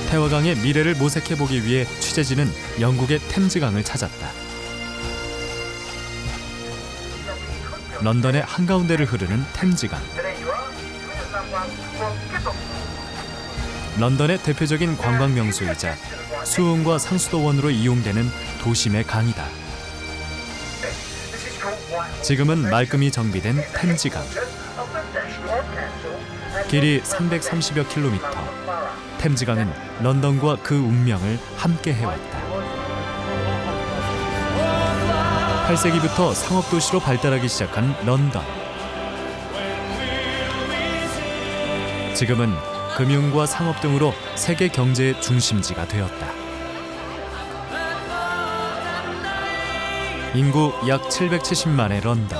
태화강의 미래를 모색해보기 위해 취재진은 영국의 템즈강을 찾았다. 런던의 한가운데를 흐르는 템즈강. 런던의 대표적인 관광 명소이자 수은과 상수도원으로 이용되는 도심의 강이다. 지금은 말끔히 정비된 템즈강. 길이 330여 킬로미터. 템즈강은 런던과 그 운명을 함께 해왔다. 8세기부터 상업도시로 발달하기 시작한 런던. 지금은 금융과 상업 등으로 세계 경제의 중심지가 되었다. 인구 약 770만의 런던.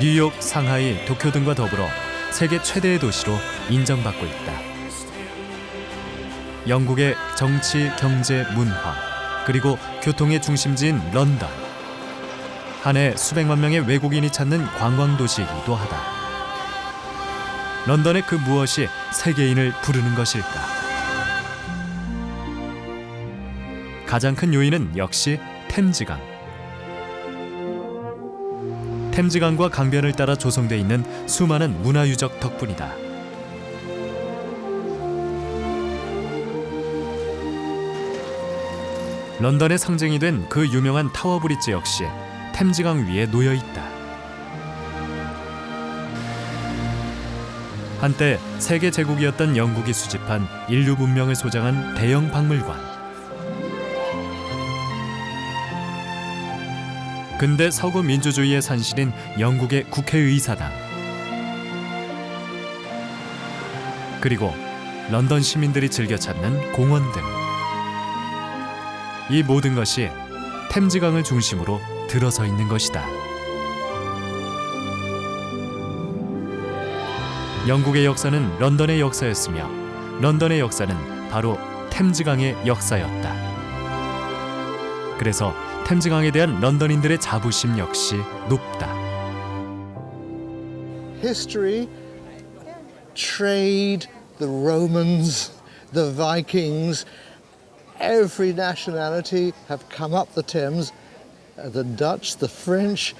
뉴욕, 상하이, 도쿄 등과 더불어 세계 최대의 도시로 인정받고 있다. 영국의 정치, 경제, 문화, 그리고 교통의 중심지인 런던. 한 해 수백만 명의 외국인이 찾는 관광도시이기도 하다. 런던의 그 무엇이 세계인을 부르는 것일까? 가장 큰 요인은 역시 템즈강. 템즈강과 강변을 따라 조성돼 있는 수많은 문화유적 덕분이다. 런던의 상징이 된 그 유명한 타워 브릿지 역시 템즈강 위에 놓여 있다. 한때 세계 제국이었던 영국이 수집한 인류 문명을 소장한 대형 박물관. 근대 서구 민주주의의 산실인 영국의 국회의사당. 그리고 런던 시민들이 즐겨 찾는 공원 등. 이 모든 것이 템즈강을 중심으로 들어서 있는 것이다. 영국의 역사는 런던의 역사였으며 런던의 역사는 바로 템즈강의 역사였다. 그래서 템즈강에 대한 런던인들의 자부심 역시 높다. History, trade, the Romans, the Vikings, every nationality have come up the Thames. The Dutch, the French,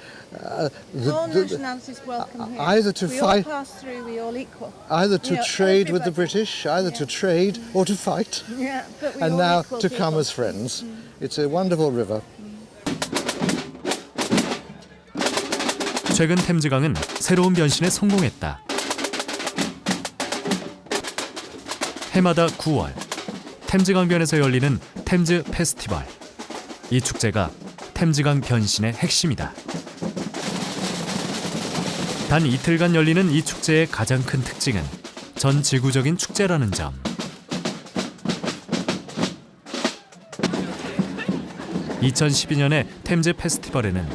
all nationalities welcome here. either to we fight, all pass through, we all equal. either to Yeah, trade with the everybody. British, either to trade or to fight, Yeah, but we and all now equal to come people. as friends. It's a wonderful river. 최근 템즈강은 새로운 변신에 성공했다. 해마다 9월 템즈강변에서 열리는 템즈 페스티벌. 이 축제가 템즈강 변신의 핵심이다. 단 이틀간 열리는 이 축제의 가장 큰 특징은 전 지구적인 축제라는 점. (2012년의) 템즈 페스티벌에는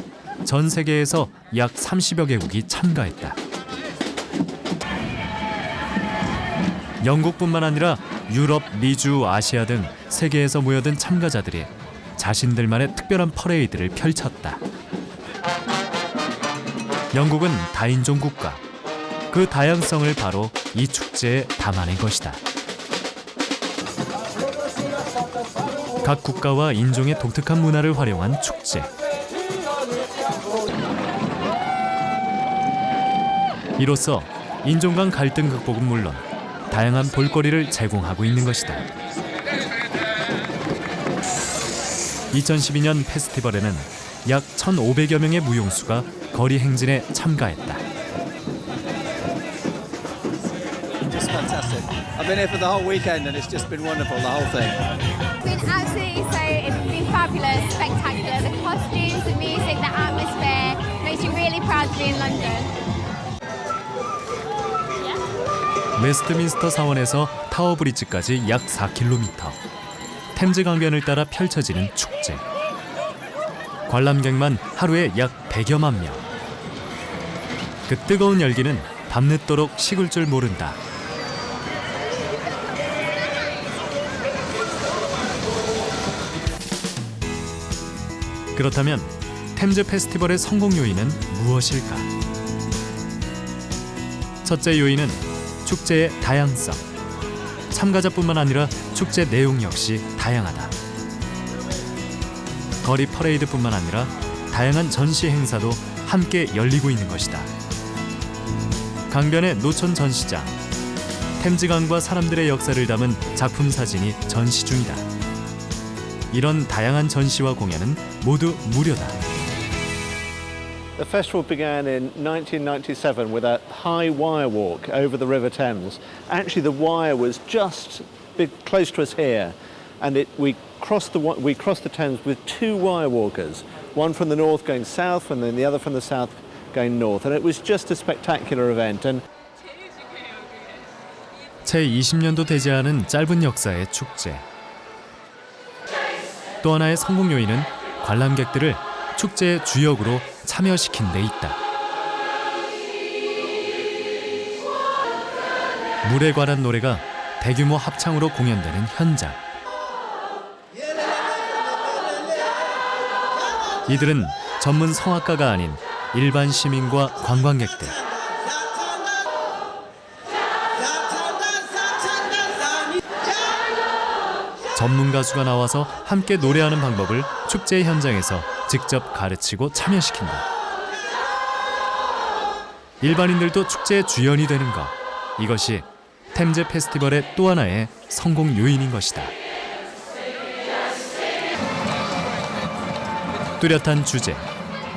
전 세계에서 약 30여 개국이 참가했다. 영국뿐만 아니라 유럽, 미주, 아시아 등 세계에서 모여든 참가자들이 자신들만의 특별한 퍼레이드를 펼쳤다. 영국은 다인종 국가, 그 다양성을 바로 이 축제에 담아낸 것이다. 각 국가와 인종의 독특한 문화를 활용한 축제. 이로써 인종 간 갈등 극복은 물론 다양한 볼거리를 제공하고 있는 것이다. 2012년 페스티벌에는 약 1,500여 명의 무용수가 거리 행진에 참가했다. Just fantastic. I've been here for the whole weekend and it's just been wonderful, the whole thing. It's been absolutely it's been fabulous, spectacular. The costumes, the music, the atmosphere makes you really proud to be in London. 웨스트민스터 사원에서 타워 브릿지까지 약 4km. 템즈 강변을 따라 펼쳐지는 축제. 관람객만 하루에 약 100여만 명. 그 뜨거운 열기는 밤늦도록 식을 줄 모른다. 그렇다면 템즈 페스티벌의 성공 요인은 무엇일까? 첫째 요인은 축제의 다양성. 참가자뿐만 아니라 축제 내용 역시 다양하다. 거리 퍼레이드뿐만 아니라 다양한 전시 행사도 함께 열리고 있는 것이다. 강변의 노천 전시장, 템즈강과 사람들의 역사를 담은 작품 사진이 전시 중이다. 이런 다양한 전시와 공연은 모두 무료다. The festival began in 1997 with a high wire walk over the River Thames. Actually, the wire was just close to us here, and we crossed the Thames with two wire walkers, one from the north going south, and then the other from the south going north. And it was just a spectacular event. And 채 20년도 되지 않은 짧은 역사의 축제. 또 하나의 성공 요인은 관람객들을 축제의 주역으로 참여시킨 데 있다. 물에 관한 노래가 대규모 합창으로 공연되는 현장. 이들은 전문 성악가가 아닌 일반 시민과 관광객들. 전문 가수가 나와서 함께 노래하는 방법을 축제 현장에서 직접 가르치고 참여시킨다. 일반인들도 축제의 주연이 되는 것, 이것이 템즈 페스티벌의 또 하나의 성공 요인인 것이다. 뚜렷한 주제,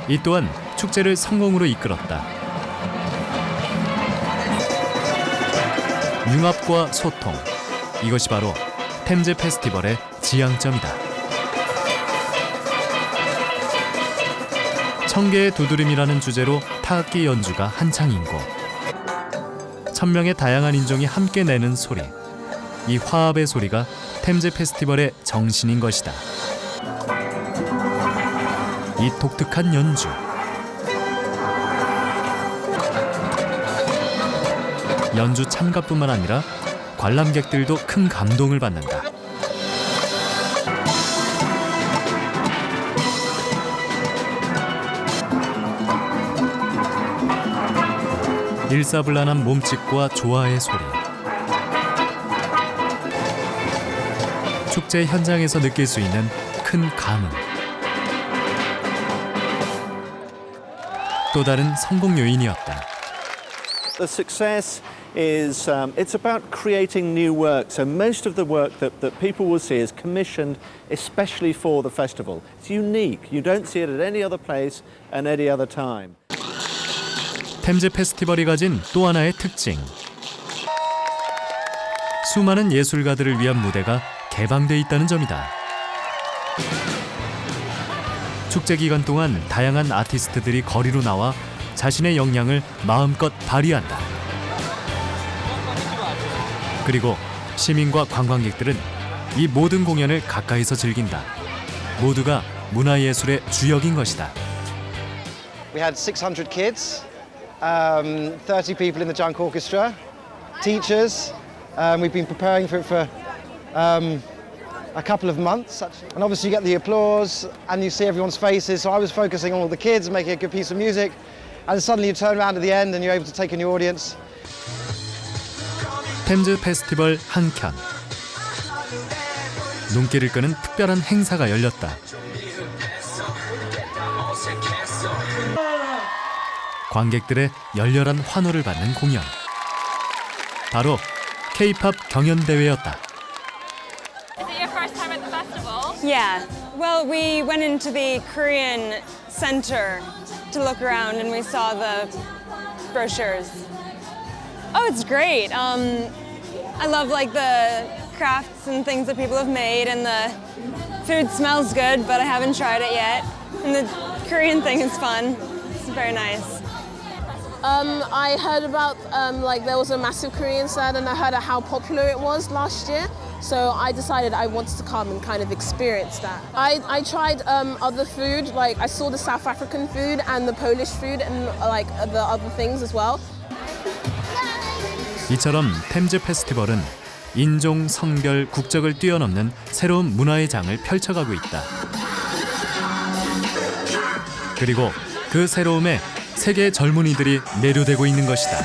이 또한 축제를 성공으로 이끌었다. 융합과 소통, 이것이 바로 템즈 페스티벌의 지향점이다. 청개의 두드림이라는 주제로 타악기 연주가 한창이고 1000명의 다양한 인종이 함께 내는 소리, 이 화합의 소리가 템즈 페스티벌의 정신인 것이다. 이 독특한 연주, 연주 참가뿐만 아니라 관람객들도 큰 감동을 받는다. 일사불란한 몸짓과 조화의 소리, 축제 현장에서 느낄 수 있는 큰 감흥, 또 다른 성공 요인이었다. the success is it's about creating new work. So most of the work that people will see is commissioned especially for the festival. It's unique. You don't see it at any other place and any other time. 템즈 페스티벌이 가진 또 하나의 특징. 수많은 예술가들을 위한 무대가 개방돼 있다는 점이다. 축제 기간 동안 다양한 아티스트들이 거리로 나와 자신의 역량을 마음껏 발휘한다. 그리고 시민과 관광객들은 이 모든 공연을 가까이서 즐긴다. 모두가 문화예술의 주역인 것이다. We had 600 kids, 30 people in the junk orchestra, teachers. We've been preparing for it for a couple of months. And obviously you get the applause and you see everyone's faces. So I was focusing on all the kids, making a good piece of music. And suddenly you turn around at the end and you're able to take in your audience. 템즈 페스티벌 한켠. 눈길을 끄는 특별한 행사가 열렸다. 관객들의 열렬한 환호를 받는 공연. 바로 K-pop 경연 대회였다. Is it your first time at the festival? Yeah. Well, we went into the Korean center to look around and we saw the brochures. Oh, it's great. I love like the crafts and things that people have made, and the food smells good, but I haven't tried it yet. And the Korean thing is fun. It's very nice. I heard about like there was a massive Korean stand, and I heard how popular it was last year. So I decided I wanted to come and kind of experience that. I tried other food, like I saw the South African food and the Polish food and like the other things as well. 이처럼 템즈 페스티벌은 인종, 성별, 국적을 뛰어넘는 새로운 문화의 장을 펼쳐가고 있다. 그리고 그 새로움에 세계의 젊은이들이 내려되고 있는 것이다.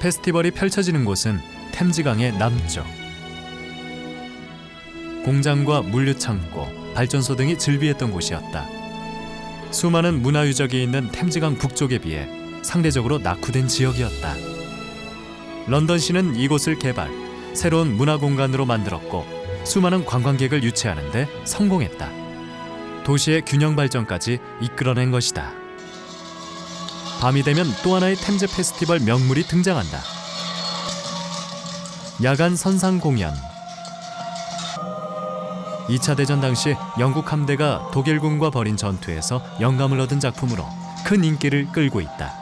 페스티벌이 펼쳐지는 곳은 템즈강의 남쪽. 공장과 물류창고, 발전소 등이 즐비했던 곳이었다. 수많은 문화유적이 있는 템즈강 북쪽에 비해 상대적으로 낙후된 지역이었다. 런던시는 이곳을 개발, 새로운 문화공간으로 만들었고 수많은 관광객을 유치하는 데 성공했다. 도시의 균형 발전까지 이끌어낸 것이다. 밤이 되면 또 하나의 템즈 페스티벌 명물이 등장한다. 야간 선상 공연. 2차 대전 당시 영국 함대가 독일군과 벌인 전투에서 영감을 얻은 작품으로 큰 인기를 끌고 있다.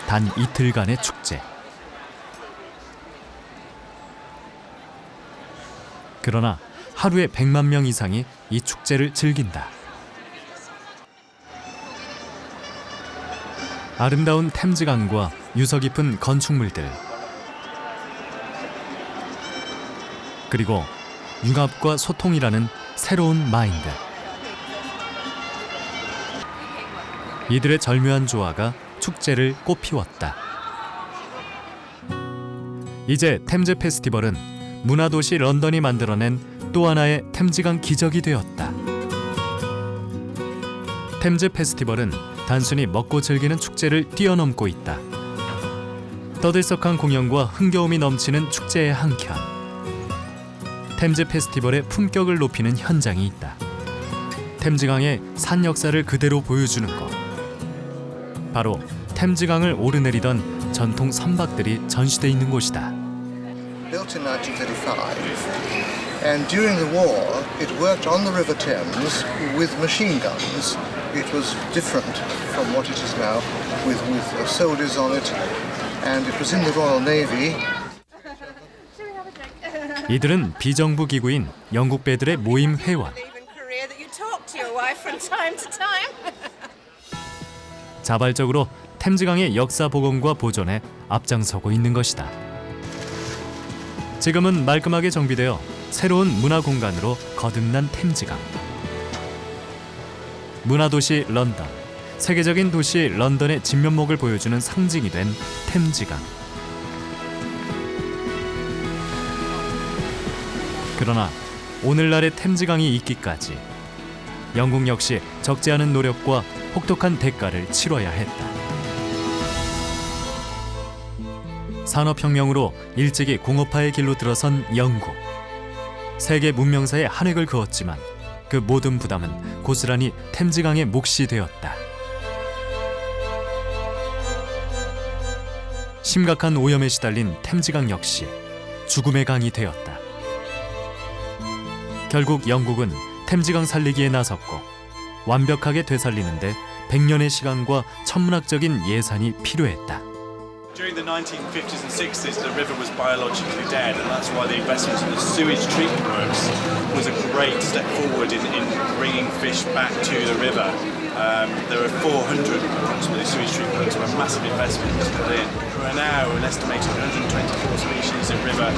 단 이틀간의 축제. 그러나 하루에 100만 명 이상이 이 축제를 즐긴다. 아름다운 템즈강과 유서 깊은 건축물들, 그리고 융합과 소통이라는 새로운 마인드. 이들의 절묘한 조화가 축제를 꽃피웠다. 이제 템즈 페스티벌은 문화도시 런던이 만들어낸 또 하나의 템즈강 기적이 되었다. 템즈 페스티벌은 단순히 먹고 즐기는 축제를 뛰어넘고 있다. 떠들썩한 공연과 흥겨움이 넘치는 축제의 한켠, 템즈 페스티벌의 품격을 높이는 현장이 있다. 템즈강의 산 역사를 그대로 보여주는 것. 바로 템즈강을 오르내리던 전통 선박들이 전시돼 있는 곳이다. Built in 1935, and during the war, it worked on the River Thames with machine guns. It was different from what it is now, with soldiers on it, and it was in the Royal Navy. 이들은 비정부 기구인 영국 배들의 모임 회원. 자발적으로 템즈강의 역사 복원과 보존에 앞장서고 있는 것이다. 지금은 말끔하게 정비되어 새로운 문화 공간으로 거듭난 템즈강. 문화도시 런던, 세계적인 도시 런던의 진면목을 보여주는 상징이 된 템즈강. 그러나 오늘날의 템즈강이 있기까지 영국 역시 적지 않은 노력과 혹독한 대가를 치러야 했다. 산업혁명으로 일찍이 공업화의 길로 들어선 영국. 세계 문명사에 한 획을 그었지만 그 모든 부담은 고스란히 템즈강의 몫이 되었다. 심각한 오염에 시달린 템즈강 역시 죽음의 강이 되었다. 결국 영국은 템즈강 살리기에 나섰고 완벽하게 되살리는데 100년의 시간과 천문학적인 예산이 필요했다. During the 1950s and 60s, the river was biologically dead, and that's why the investment in the sewage treatment works was a great step forward in bringing fish back to the river. There are 400 approximately sewage treatment works where massive investment was put in. There are now an estimated 124 species of river,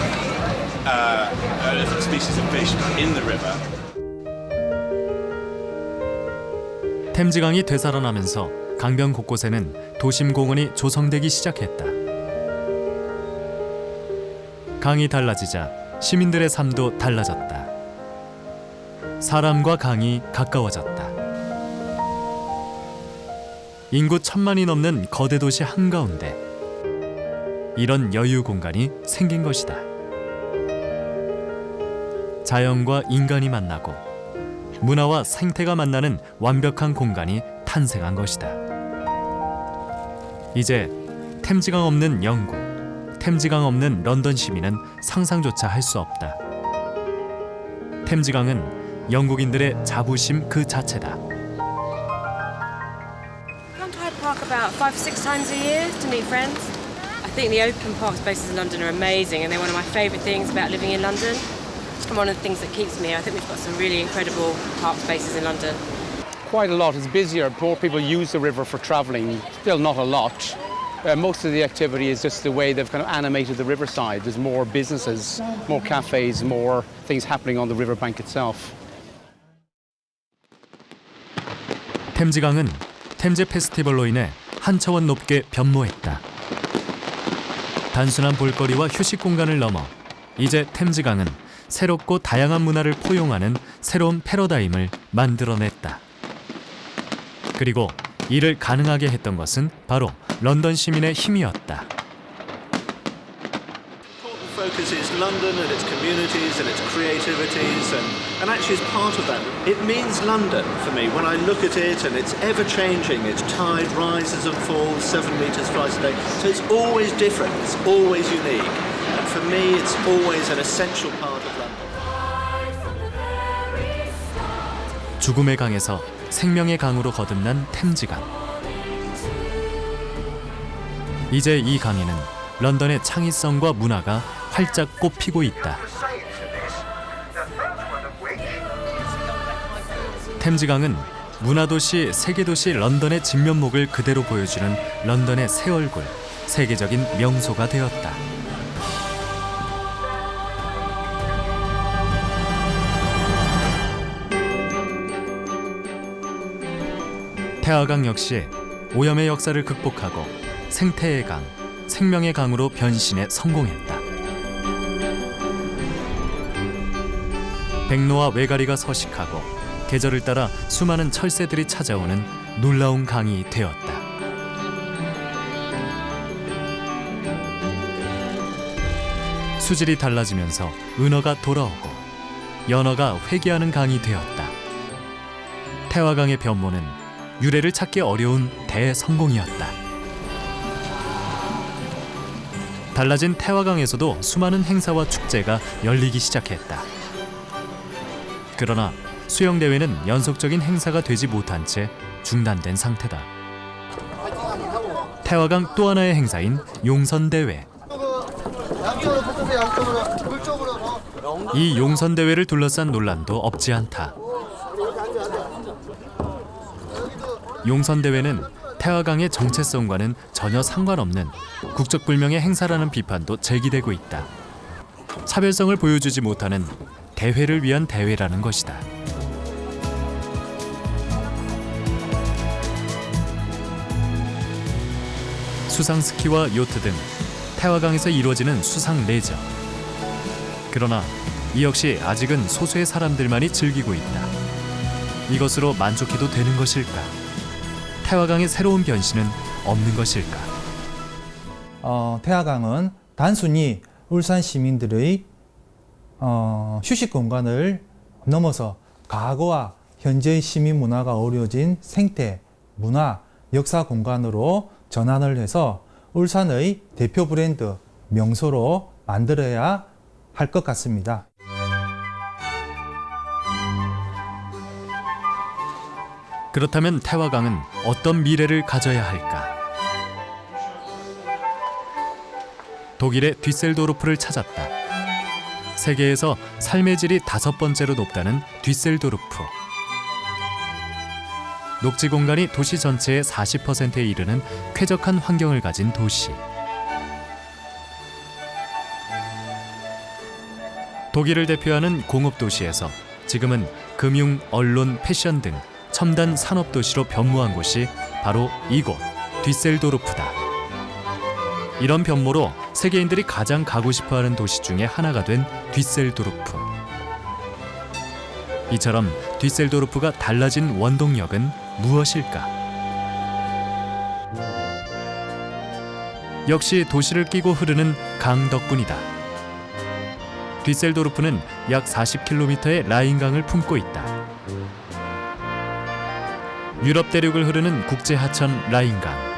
species of fish in the river. 템즈강이 되살아나면서 강변 곳곳에는 도심 공원이 조성되기 시작했다. 강이 달라지자 시민들의 삶도 달라졌다. 사람과 강이 가까워졌다. 인구 1000만이 넘는 거대 도시 한가운데 이런 여유 공간이 생긴 것이다. 자연과 인간이 만나고 문화와 생태가 만나는 완벽한 공간이 탄생한 것이다. 이제 템즈강 없는 영국, 템즈강 없는 런던 시민은 상상조차 할 수 없다. 템즈강은 영국인들의 자부심 그 자체다. Come to Hyde Park about 5-6 times a year to meet friends. I think the open park spaces in London are amazing, and they're one of my favourite things about living in London. And one of the things that keeps me. I think we've got some really incredible park spaces in London. Quite a lot. It's busier. More people use the river for travelling. Still not a lot. Most of the activity is just the way they've kind of animated the riverside. There's more businesses, more cafes, more things happening on the riverbank itself. 템즈강은 템즈 페스티벌로 인해 한 차원 높게 변모했다. 단순한 볼거리와 휴식 공간을 넘어 이제 템즈강은 새롭고 다양한 문화를 포용하는 새로운 패러다임을 만들어냈다. 그리고 이를 가능하게 했던 것은 바로 런던 시민의 힘이었다. Focus is London and its communities and its creativities and actually as part of that it means London for me when I look at it and it's ever changing, its tide rises and falls 7 meters twice a day, so it's always different, it's always unique, and for me it's always an essential part of London. 죽음의 강에서 생명의 강으로 거듭난 템즈강. 이제 이 강에는 런던의 창의성과 문화가 활짝 꽃피고 있다. 템즈강은 문화도시, 세계도시 런던의 진면목을 그대로 보여주는 런던의 새 얼굴, 세계적인 명소가 되었다. 태화강 역시 오염의 역사를 극복하고 생태의 강, 생명의 강으로 변신에 성공했다. 백로와 외가리가 서식하고 계절을 따라 수많은 철새들이 찾아오는 놀라운 강이 되었다. 수질이 달라지면서 은어가 돌아오고 연어가 회귀하는 강이 되었다. 태화강의 변모는 유래를 찾기 어려운 대성공이었다. 달라진 태화강에서도 수많은 행사와 축제가 열리기 시작했다. 그러나 수영대회는 연속적인 행사가 되지 못한 채 중단된 상태다. 태화강 또 하나의 행사인 용선대회. 이 용선대회를 둘러싼 논란도 없지 않다. 용선대회는 태화강의 정체성과는 전혀 상관없는 국적불명의 행사라는 비판도 제기되고 있다. 차별성을 보여주지 못하는 대회를 위한 대회라는 것이다. 수상 스키와 요트 등 태화강에서 이루어지는 수상 레저. 그러나 이 역시 아직은 소수의 사람들만이 즐기고 있다. 이것으로 만족해도 되는 것일까? 태화강의 새로운 변신은 없는 것일까? 태화강은 단순히 울산 시민들의 휴식 공간을 넘어서 과거와 현재의 시민 문화가 어우러진 생태, 문화, 역사 공간으로 전환을 해서 울산의 대표 브랜드 명소로 만들어야 할 것 같습니다. 그렇다면 태화강은 어떤 미래를 가져야 할까? 독일의 뒤셀도르프를 찾았다. 세계에서 삶의 질이 5번째로 높다는 뒤셀도르프. 녹지 공간이 도시 전체의 40%에 이르는 쾌적한 환경을 가진 도시. 독일을 대표하는 공업도시에서 지금은 금융, 언론, 패션 등 첨단 산업도시로 변모한 곳이 바로 이곳 뒤셀도르프다. 이런 변모로 세계인들이 가장 가고 싶어하는 도시 중에 하나가 된 뒤셀도르프. 이처럼 뒤셀도르프가 달라진 원동력은 무엇일까? 역시 도시를 끼고 흐르는 강 덕분이다. 뒤셀도르프는 약 40km의 라인강을 품고 있다. 유럽 대륙을 흐르는 국제 하천 라인강.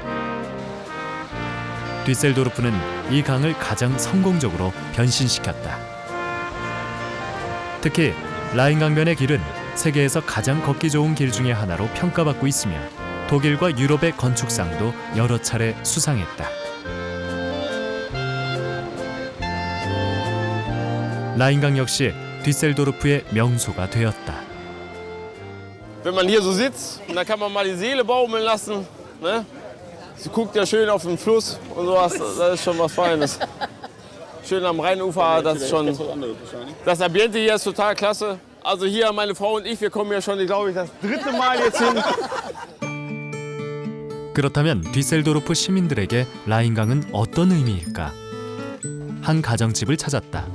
뒤셀도르프는 이 강을 가장 성공적으로 변신시켰다. 특히 라인강변의 길은 세계에서 가장 걷기 좋은 길 중에 하나로 평가받고 있으며 독일과 유럽의 건축상도 여러 차례 수상했다. 라인강 역시 뒤셀도르프의 명소가 되었다. Wenn man hier so sitzt, dann kann man mal die Seele baumeln lassen. Ne? Sie guckt ja schön auf den Fluss und sowas, das ist schon was Feines. Schön am Rheinufer, das ist schon. Das Ambiente hier ist total klasse. Also hier, meine Frau und ich, wir kommen ja schon, glaube ich, das 3. Mal jetzt hin. 그렇다면 뒤셀도르프 시민들에게 라인강은 어떤 의미일까? 한 가정집을 찾았다.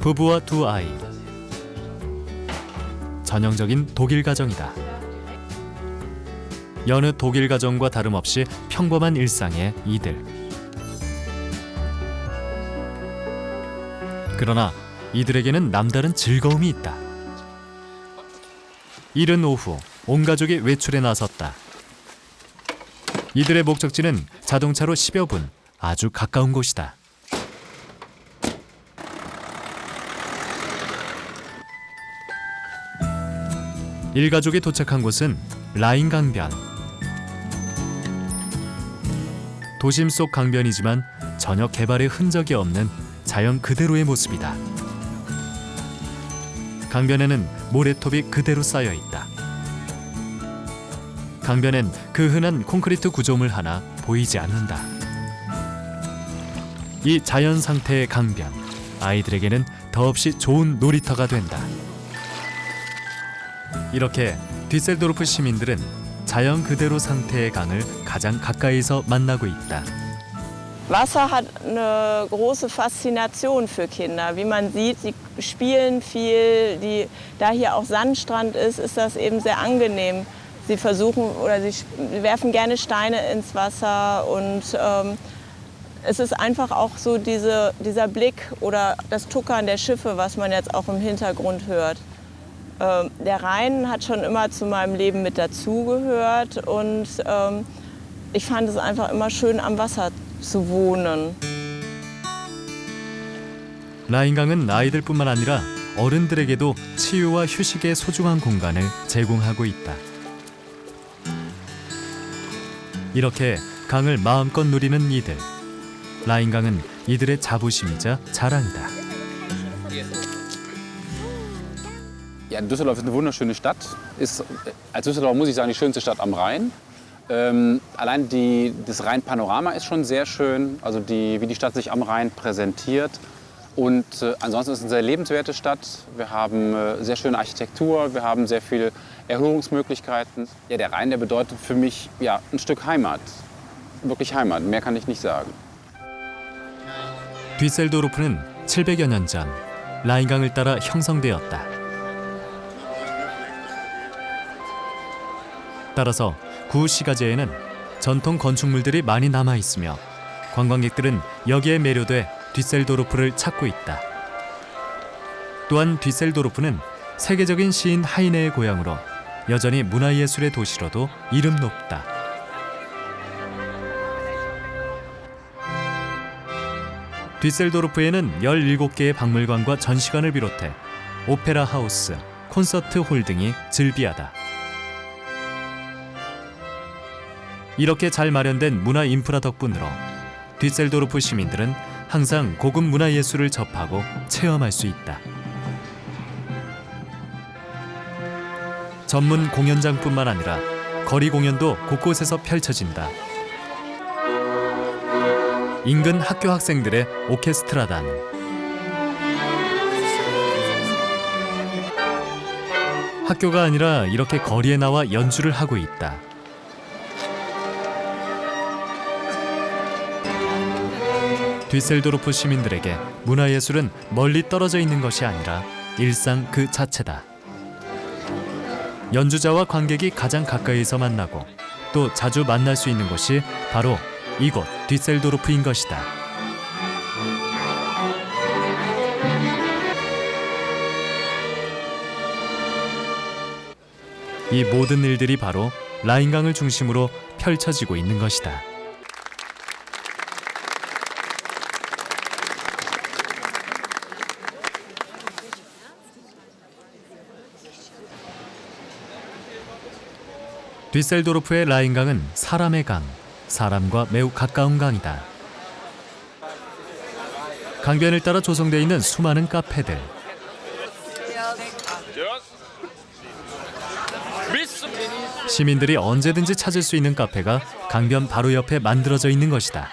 부부와 두 아이. 전형적인 독일 가정이다. 여느 독일 가정과 다름없이 평범한 일상의 이들. 그러나 이들에게는 남다른 즐거움이 있다. 이른 오후 온 가족이 외출에 나섰다. 이들의 목적지는 자동차로 10여 분 아주 가까운 곳이다. 일가족이 도착한 곳은 라인 강변. 도심 속 강변이지만 전혀 개발의 흔적이 없는 자연 그대로의 모습이다. 강변에는 모래톱이 그대로 쌓여 있다. 강변엔 그 흔한 콘크리트 구조물 하나 보이지 않는다. 이 자연 상태의 강변, 아이들에게는 더없이 좋은 놀이터가 된다. 이렇게 뒤셀도르프 시민들은 자연 그대로 상태의 강을 가장 가까이서 만나고 있다. Wasser hat eine große Faszination für Kinder. Wie man sieht, sie spielen viel. Da hier auch Sandstrand ist, ist das eben sehr angenehm. Sie versuchen oder sie werfen gerne Steine ins Wasser und es ist einfach auch so dieser Blick oder das Tuckern der Schiffe, was man jetzt auch im Hintergrund hört. Der Rhein hat schon immer zu meinem Leben mit dazugehört und ich fand es einfach immer schön, am Wasser zu wohnen. 라인강은 아이들뿐만 아니라 어른들에게도 치유와 휴식의 소중한 공간을 제공하고 있다. 이렇게 강을 마음껏 누리는 이들. 라인강은 이들의 자부심이자 자랑이다. Ja, Düsseldorf ist eine wunderschöne Stadt. Als Düsseldorf muss ich sagen, die schönste Stadt am Rhein. Allein das Rheinpanorama ist schon sehr schön, also wie die Stadt sich am Rhein präsentiert. Und ansonsten ist es eine sehr lebenswerte Stadt. Wir haben sehr schöne Architektur, wir haben sehr viele Erholungsmöglichkeiten. Ja, der Rhein, der bedeutet für mich ja, ein Stück Heimat. Wirklich Heimat, mehr kann ich nicht sagen. 뒤셀도르프는 700여 년 전 라인강을 따라 형성되었다. 따라서 구 시가지에는 전통 건축물들이 많이 남아 있으며 관광객들은 여기에 매료돼 뒤셀도르프를 찾고 있다. 또한 뒤셀도르프는 세계적인 시인 하이네의 고향으로 여전히 문화예술의 도시로도 이름 높다. 뒤셀도르프에는 17개의 박물관과 전시관을 비롯해 오페라 하우스, 콘서트 홀 등이 즐비하다. 이렇게 잘 마련된 문화 인프라 덕분으로 뒤셀도르프 시민들은 항상 고급 문화예술을 접하고 체험할 수 있다. 전문 공연장뿐만 아니라 거리 공연도 곳곳에서 펼쳐진다. 인근 학교 학생들의 오케스트라단, 학교가 아니라 이렇게 거리에 나와 연주를 하고 있다. 뒤셀도르프 시민들에게 문화예술은 멀리 떨어져 있는 것이 아니라 일상 그 자체다. 연주자와 관객이 가장 가까이서 만나고 또 자주 만날 수 있는 곳이 바로 이곳 뒤셀도르프인 것이다. 이 모든 일들이 바로 라인강을 중심으로 펼쳐지고 있는 것이다. 뒤셀도르프의 라인강은 사람의 강, 사람과 매우 가까운 강이다. 강변을 따라 조성되어 있는 수많은 카페들. 시민들이 언제든지 찾을 수 있는 카페가 강변 바로 옆에 만들어져 있는 것이다.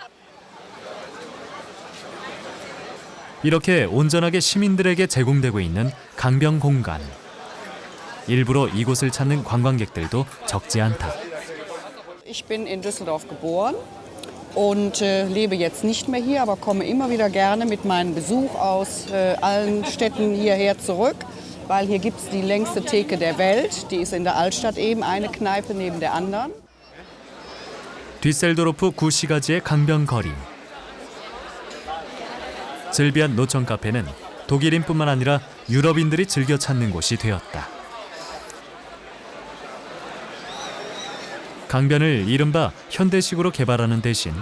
이렇게 온전하게 시민들에게 제공되고 있는 강변 공간. 일부러 이곳을 찾는 관광객들도 적지 않다. Ich bin in Düsseldorf geboren und lebe jetzt nicht mehr hier, aber komme immer wieder gerne mit meinem Besuch aus allen Städten hierher zurück, weil hier gibt es die längste Theke der Welt. Die ist in der Altstadt eben eine Kneipe neben der anderen. 뒤셀도르프 구시가지의 강변거리. 즐비한 노천 카페는 독일인뿐만 아니라 유럽인들이 즐겨 찾는 곳이 되었다. 강변을 이른바 현대식으로 개발하는 대신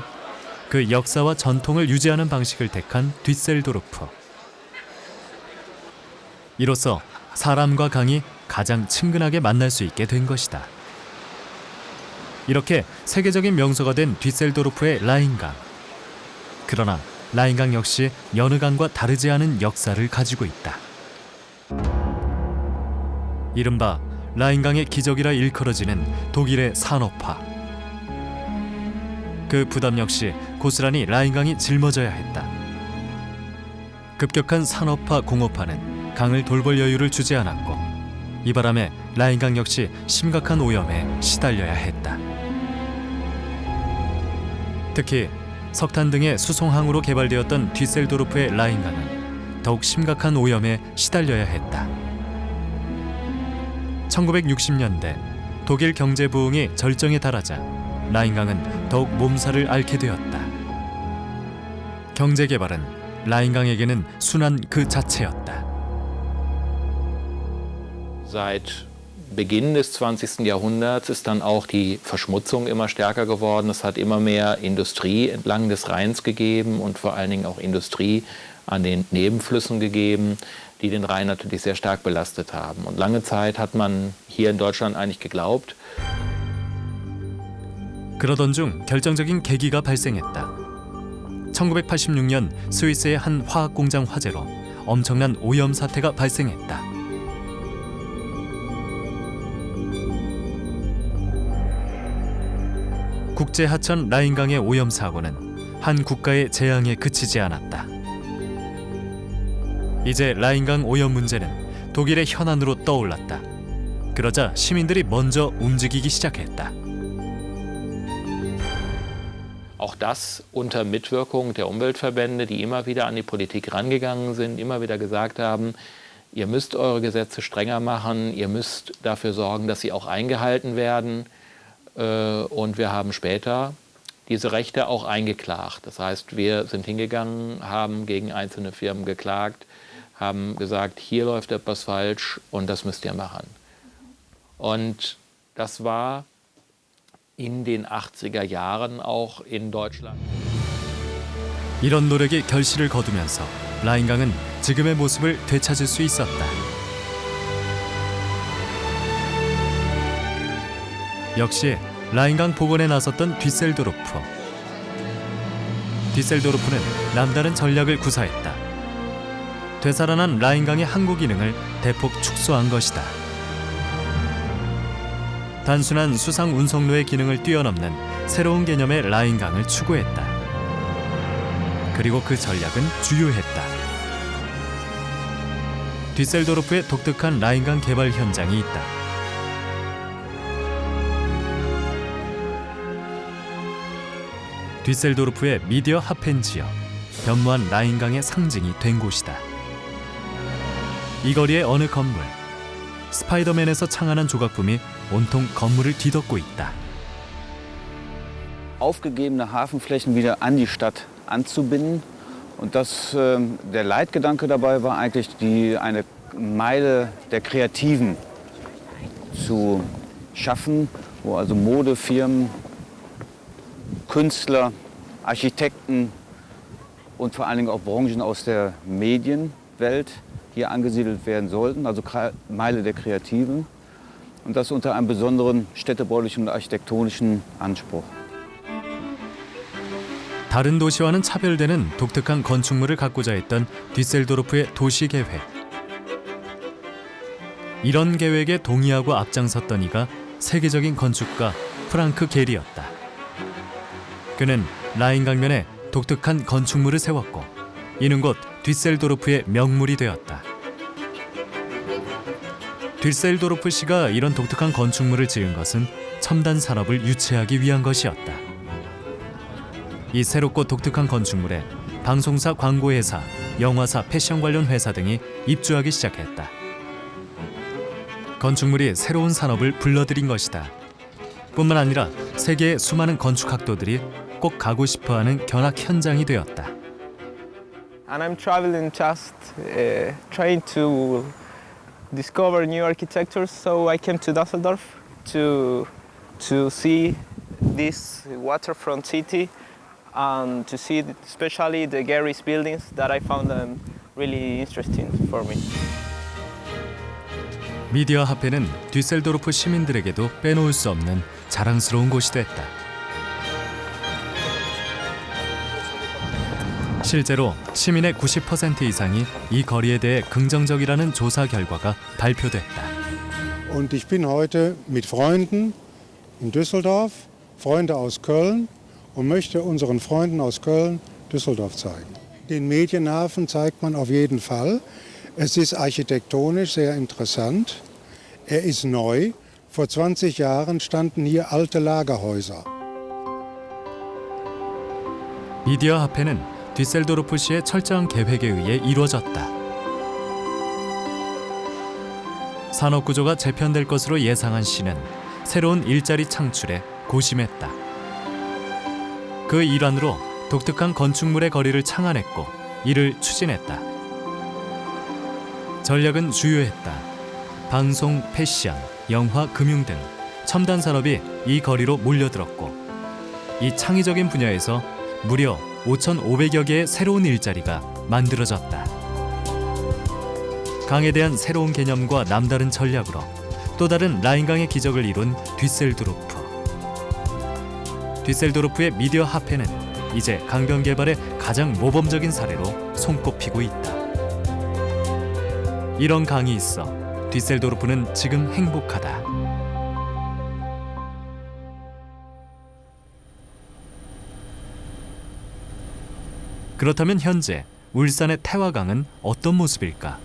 그 역사와 전통을 유지하는 방식을 택한 뒤셀도르프. 이로써 사람과 강이 가장 친근하게 만날 수 있게 된 것이다. 이렇게 세계적인 명소가 된 뒤셀도르프의 라인강. 그러나 라인강 역시 여느 강과 다르지 않은 역사를 가지고 있다. 이른바 라인강의 기적이라 일컬어지는 독일의 산업화. 그 부담 역시 고스란히 라인강이 짊어져야 했다. 급격한 산업화 공업화는 강을 돌볼 여유를 주지 않았고 이 바람에 라인강 역시 심각한 오염에 시달려야 했다. 특히 석탄 등의 수송항으로 개발되었던 뒤셀도르프의 라인강은 더욱 심각한 오염에 시달려야 했다. 1960년대 독일 경제 부흥이 절정에 달하자 라인강은 더욱 몸살을 앓게 되었다. 경제 개발은 라인강에게는 순환 그 자체였다. Seit Beginn des 20. Jahrhunderts ist dann auch die Verschmutzung immer stärker geworden. Es hat immer mehr Industrie entlang des Rheins gegeben und vor allen Dingen auch Industrie an den Nebenflüssen gegeben, die den Rhein natürlich sehr stark belastet haben. Und lange Zeit hat man hier in Deutschland eigentlich geglaubt. 그러던 중 결정적인 계기가 발생했다. 1986년 스위스의 한 화학공장 화재로 엄청난 오염 사태가 발생했다. 국제 하천 라인강의 오염 사고는 한 국가의 재앙에 그치지 않았다. 이제 라인강 오염 문제는 독일의 현안으로 떠올랐다. 그러자 시민들이 먼저 움직이기 시작했다. Auch das unter Mitwirkung der Umweltverbände, die immer wieder an die Politik rangegangen sind, immer wieder gesagt haben, ihr müsst eure Gesetze strenger machen, ihr müsst dafür sorgen, dass sie auch eingehalten werden. Und wir haben später diese Rechte auch eingeklagt. Das heißt, wir sind hingegangen, haben gegen einzelne Firmen geklagt, haben gesagt, hier läuft etwas falsch und das müsst ihr machen. Und das war in den 80er Jahren auch in Deutschland. 이런 노력이 결실을 거두면서 라인강은 지금의 모습을 되찾을 수 있었다. 역시 라인강 복원에 나섰던 뒤셀도르프. 뒤셀도르프는 남다른 전략을 구사했다. 되살아난 라인강의 항구 기능을 대폭 축소한 것이다. 단순한 수상 운송로의 기능을 뛰어넘는 새로운 개념의 라인강을 추구했다. 그리고 그 전략은 주요했다. 뒤셀도르프의 독특한 라인강 개발 현장이 있다. 뒤셀도르프의 미디어 핫펜 지역, 변모한 라인강의 상징이 된 곳이다. 이 거리의 어느 건물, 스파이더맨에서 창안한 조각품이 온통 건물을 뒤덮고 있다. Aufgegebene Hafenflächen wieder an die Stadt anzubinden. Und der Leitgedanke dabei war eigentlich, eine Meile der Kreativen zu schaffen, wo also Modefirmen, Künstler, Architekten und vor allen Dingen auch Branchen aus der Medienwelt hier angesiedelt werden sollten, also Meile der Kreativen. Und das unter einem besonderen städtebaulichen und architektonischen Anspruch. 다른 도시와는 차별되는 독특한 건축물을 갖고자 했던 뒤셀도르프의 도시계획. 이런 계획에 동의하고 앞장섰던 이가 세계적인 건축가 프랑크 게리였다. 그는 라인 강변에 독특한 건축물을 세웠고 이는 곧 뒤셀도르프의 명물이 되었다. 뒷셀도르프시가 이런 독특한 건축물을 지은 것은 첨단 산업을 유치하기 위한 것이었다. 이 새롭고 독특한 건축물에 방송사, 광고회사, 영화사, 패션 관련 회사 등이 입주하기 시작했다. 건축물이 새로운 산업을 불러들인 것이다. 뿐만 아니라 세계의 수많은 건축학도들이 꼭 가고 싶어하는 견학 현장이 되었다. And I'm traveling just trying to discover new architecture, so I came to Düsseldorf to see this waterfront city and to see especially the Garris buildings that I found them really interesting for me. 미디어 합회는 뒤셀도르프 시민들에게도 빼놓을 수 없는 자랑스러운 곳이 됐다. 실제로 시민의 90% 이상이 이 거리에 대해 긍정적이라는 조사 결과가 발표됐다. Und ich bin heute mit Freunden in Düsseldorf, Freunde aus Köln und möchte unseren Freunden aus Köln Düsseldorf zeigen. Den Medienhafen zeigt man auf jeden Fall. Es ist architektonisch sehr interessant. Er ist neu. Vor 20 Jahren standen hier alte Lagerhäuser. 미디어 합회는 뒤셀도르프시의 철저한 계획에 의해 이루어졌다. 산업 구조가 재편될 것으로 예상한 시는 새로운 일자리 창출에 고심했다. 그 일환으로 독특한 건축물의 거리를 창안했고 이를 추진했다. 전략은 주요했다. 방송, 패션, 영화, 금융 등 첨단 산업이 이 거리로 몰려들었고 이 창의적인 분야에서 무려 5,500여 개의 새로운 일자리가 만들어졌다. 강에 대한 새로운 개념과 남다른 전략으로 또 다른 라인강의 기적을 이룬 뒤셀도르프. 뒤셀도르프의 미디어 합회는 이제 강변 개발의 가장 모범적인 사례로 손꼽히고 있다. 이런 강이 있어 뒤셀도르프는 지금 행복하다. 그렇다면 현재 울산의 태화강은 어떤 모습일까?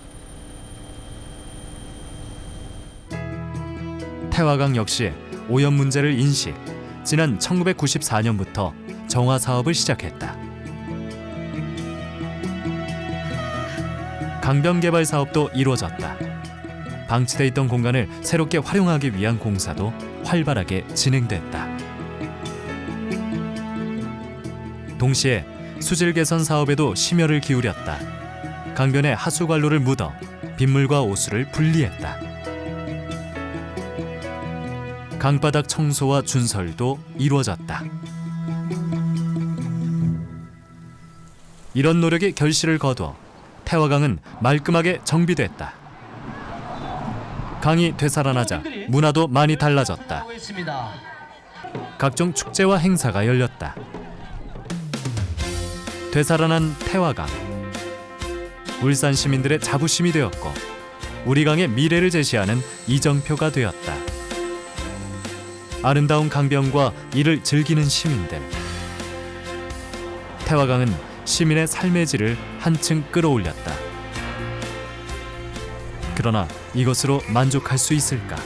태화강 역시 오염 문제를 인식, 지난 1994년부터 정화 사업을 시작했다. 강변 개발 사업도 이루어졌다. 방치돼 있던 공간을 새롭게 활용하기 위한 공사도 활발하게 진행됐다. 동시에 수질 개선 사업에도 심혈을 기울였다. 강변에 하수 관로를 묻어 빗물과 오수를 분리했다. 강바닥 청소와 준설도 이루어졌다. 이런 노력이 결실을 거둬 태화강은 말끔하게 정비됐다. 강이 되살아나자 문화도 많이 달라졌다. 각종 축제와 행사가 열렸다. 되살아난 태화강. 울산 시민들의 자부심이 되었고 우리 강의 미래를 제시하는 이정표가 되었다. 아름다운 강변과 이를 즐기는 시민들. 태화강은 시민의 삶의 질을 한층 끌어올렸다. 그러나 이것으로 만족할 수 있을까?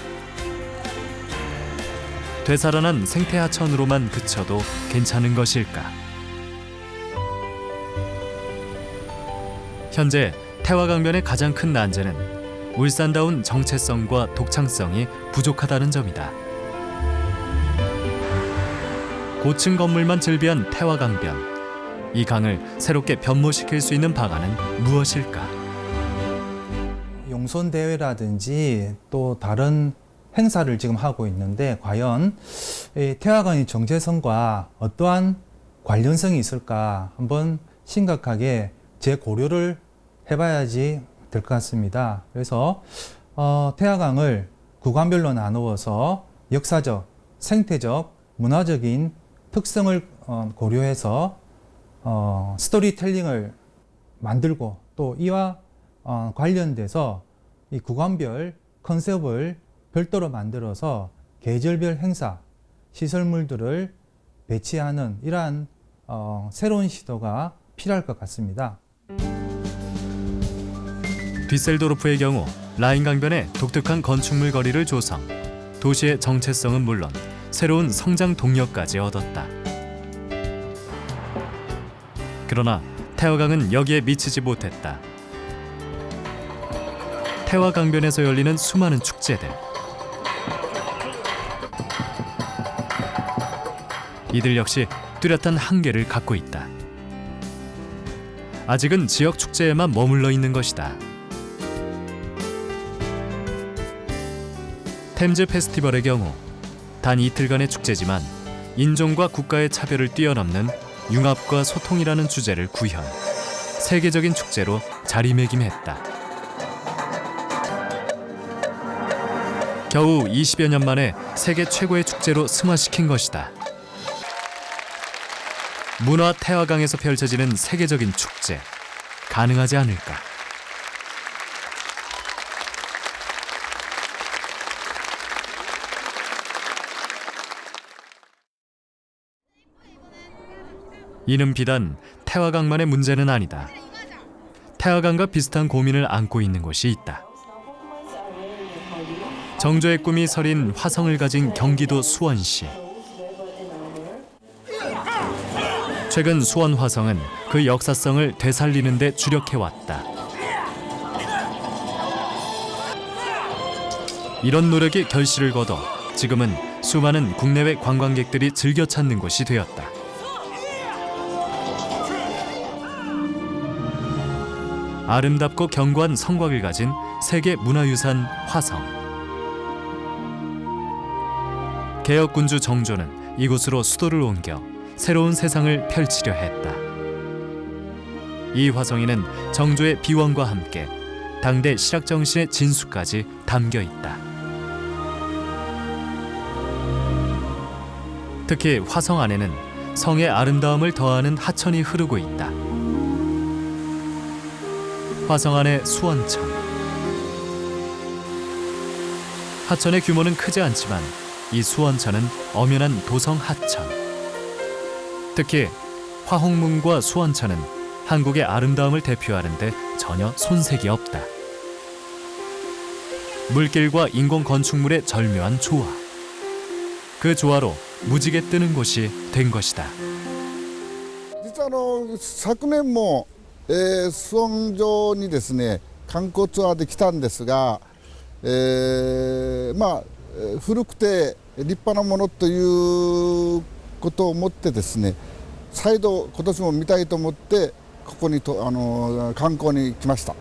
되살아난 생태하천으로만 그쳐도 괜찮은 것일까? 현재 태화강변의 가장 큰 난제는 울산다운 정체성과 독창성이 부족하다는 점이다. 고층 건물만 즐비한 태화강변. 이 강을 새롭게 변모시킬 수 있는 방안은 무엇일까? 용선 대회라든지 또 다른 행사를 지금 하고 있는데 과연 이 태화강의 정체성과 어떠한 관련성이 있을까 한번 심각하게 재고려를 해봐야지 될 것 같습니다. 그래서 태화강을 구간별로 나누어서 역사적, 생태적, 문화적인 특성을 고려해서 스토리텔링을 만들고 또 이와 관련돼서 이 구간별 컨셉을 별도로 만들어서 계절별 행사, 시설물들을 배치하는 이러한 새로운 시도가 필요할 것 같습니다. 뒤셀도르프의 경우 라인 강변에 독특한 건축물 거리를 조성, 도시의 정체성은 물론 새로운 성장 동력까지 얻었다. 그러나 태화강은 여기에 미치지 못했다. 태화강변에서 열리는 수많은 축제들. 이들 역시 뚜렷한 한계를 갖고 있다. 아직은 지역 축제에만 머물러 있는 것이다. 템즈 페스티벌의 경우 단 이틀간의 축제지만 인종과 국가의 차별을 뛰어넘는 융합과 소통이라는 주제를 구현, 세계적인 축제로 자리매김했다. 겨우 20여 년 만에 세계 최고의 축제로 승화시킨 것이다. 문화 태화강에서 펼쳐지는 세계적인 축제, 가능하지 않을까? 이는 비단 태화강만의 문제는 아니다. 태화강과 비슷한 고민을 안고 있는 곳이 있다. 정조의 꿈이 서린 화성을 가진 경기도 수원시. 최근 수원 화성은 그 역사성을 되살리는 데 주력해왔다. 이런 노력이 결실을 거둬 지금은 수많은 국내외 관광객들이 즐겨 찾는 곳이 되었다. 아름답고 견고한 성곽을 가진 세계 문화유산 화성. 개혁군주 정조는 이곳으로 수도를 옮겨 새로운 세상을 펼치려 했다. 이 화성에는 정조의 비원과 함께 당대 실학정신의 진수까지 담겨 있다. 특히 화성 안에는 성의 아름다움을 더하는 하천이 흐르고 있다. 화성 안의 수원천. 하천의 규모는 크지 않지만 이 수원천은 엄연한 도성 하천. 특히 화홍문과 수원천은 한국의 아름다움을 대표하는데 전혀 손색이 없다. 물길과 인공 건축물의 절묘한 조화. 그 조화로 무지개 뜨는 곳이 된 것이다. 実は昨年も、수원城にですね観光ツアーで来たんですが、古くて立派なものということを思ってですね、再度今年も見たいと思ってここに観光に来ました。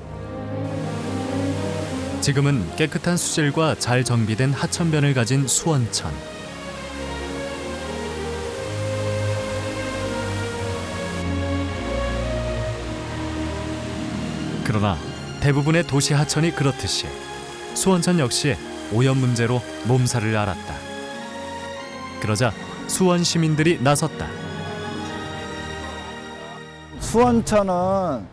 지금은 깨끗한 수질과 잘 정비된 하천변을 가진 수원천. 그러나 대부분의 도시 하천이 그렇듯이 수원천 역시 오염 문제로 몸살을 앓았다. 그러자 수원 시민들이 나섰다. 수원천은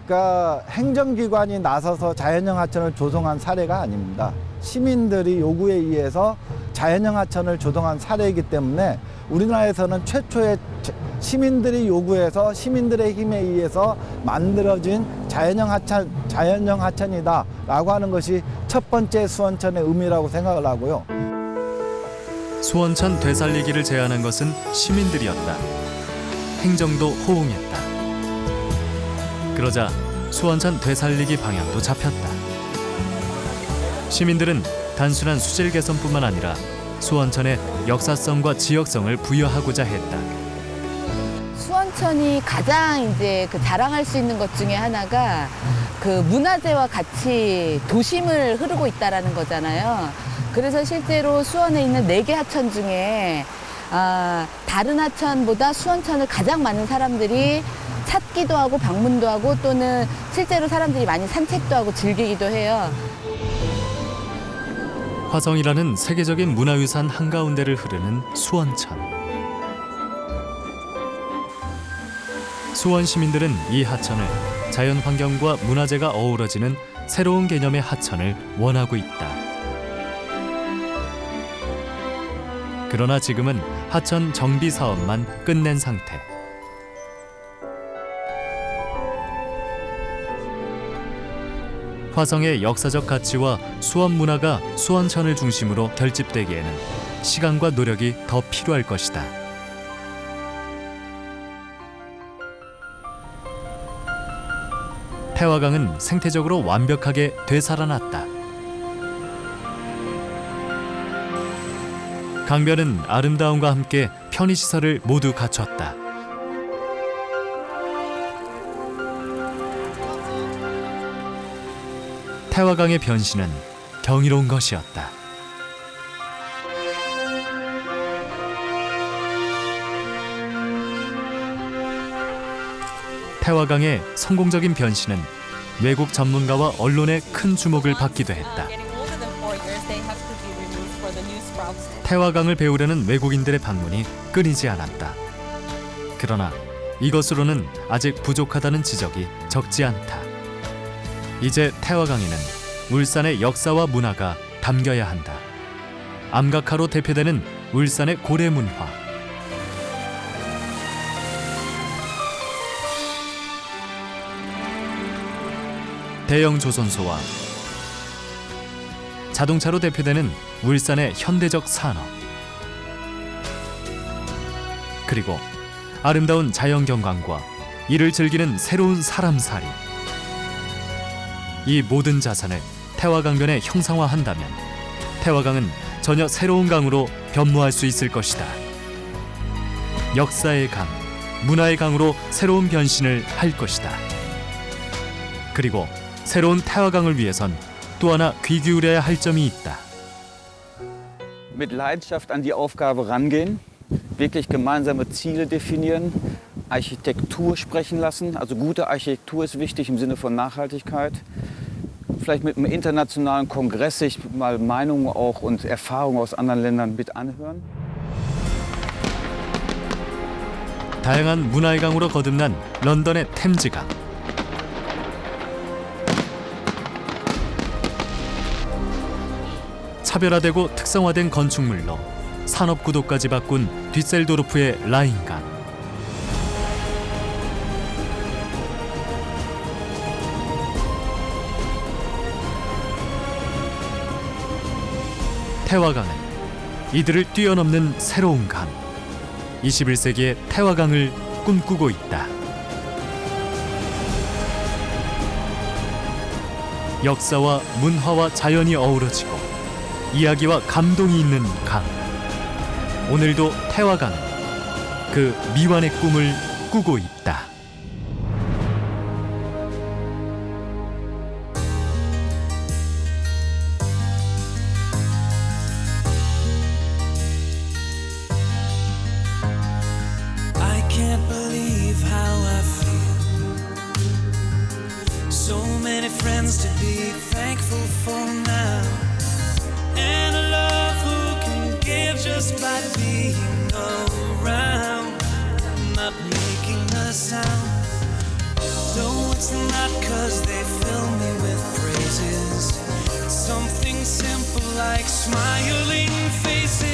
그러니까 행정기관이 나서서 자연형 하천을 조성한 사례가 아닙니다. 시민들이 요구에 의해서 자연형 하천을 조성한 사례이기 때문에 우리나라에서는 최초의 시민들이 요구해서 시민들의 힘에 의해서 만들어진 자연형 하천이다라고 하는 것이 첫 번째 수원천의 의미라고 생각을 하고요. 수원천 되살리기를 제안한 것은 시민들이었다. 행정도 호응했다. 그러자 수원천 되살리기 방향도 잡혔다. 시민들은 단순한 수질 개선뿐만 아니라 수원천에 역사성과 지역성을 부여하고자 했다. 수원천이 가장 이제 자랑할 수 있는 것 중에 하나가 그 문화재와 같이 도심을 흐르고 있다라는 거잖아요. 그래서 실제로 수원에 있는 4개 하천 중에 다른 하천보다 수원천을 가장 많은 사람들이 찾기도 하고 방문도 하고 또는 실제로 사람들이 많이 산책도 하고 즐기기도 해요. 화성이라는 세계적인 문화유산 한가운데를 흐르는 수원천. 수원 시민들은 이 하천을 자연환경과 문화재가 어우러지는 새로운 개념의 하천을 원하고 있다. 그러나 지금은 하천 정비 사업만 끝낸 상태. 화성의 역사적 가치와 수원 문화가 수원천을 중심으로 결집되기에는 시간과 노력이 더 필요할 것이다. 태화강은 생태적으로 완벽하게 되살아났다. 강변은 아름다움과 함께 편의시설을 모두 갖췄다. 태화강의 변신은 경이로운 것이었다. 태화강의 성공적인 변신은 외국 전문가와 언론의 큰 주목을 받기도 했다. 태화강을 배우려는 외국인들의 방문이 끊이지 않았다. 그러나 이것으로는 아직 부족하다는 지적이 적지 않다. 이제 태화강에는 울산의 역사와 문화가 담겨야 한다. 암각화로 대표되는 울산의 고래문화. 대형 조선소와 자동차로 대표되는 울산의 현대적 산업, 그리고 아름다운 자연경관과 이를 즐기는 새로운 사람살이, 이 모든 자산을 태화강변에 형상화한다면 태화강은 전혀 새로운 강으로 변모할 수 있을 것이다. 역사의 강, 문화의 강으로 새로운 변신을 할 것이다. 그리고 새로운 태화강을 위해선 또 하나 귀 기울여야 할 점이 있다. Mit Leidenschaft an die Aufgabe rangehen, wirklich gemeinsame Ziele definieren, Architektur sprechen lassen. Also gute Architektur ist wichtig im Sinne von Nachhaltigkeit. Vielleicht mit einem internationalen Kongress sich mal Meinungen auch und Erfahrungen aus anderen Ländern mit anhören. 다양한 문화의 강으로 거듭난 런던의 템즈강. 차별화되고 특성화된 건축물로 산업 구도까지 바꾼 뒤셀도르프의 라인강. 태화강은 이들을 뛰어넘는 새로운 강, 21세기의 태화강을 꿈꾸고 있다. 역사와 문화와 자연이 어우러지고 이야기와 감동이 있는 강. 오늘도 태화강은 그 미완의 꿈을 꾸고 있다. I can't believe how I feel. So many friends to be thankful for now. And a love who can give just by being around, not making a sound. No, it's not 'cause they fill me with praises. It's something simple like smiling faces.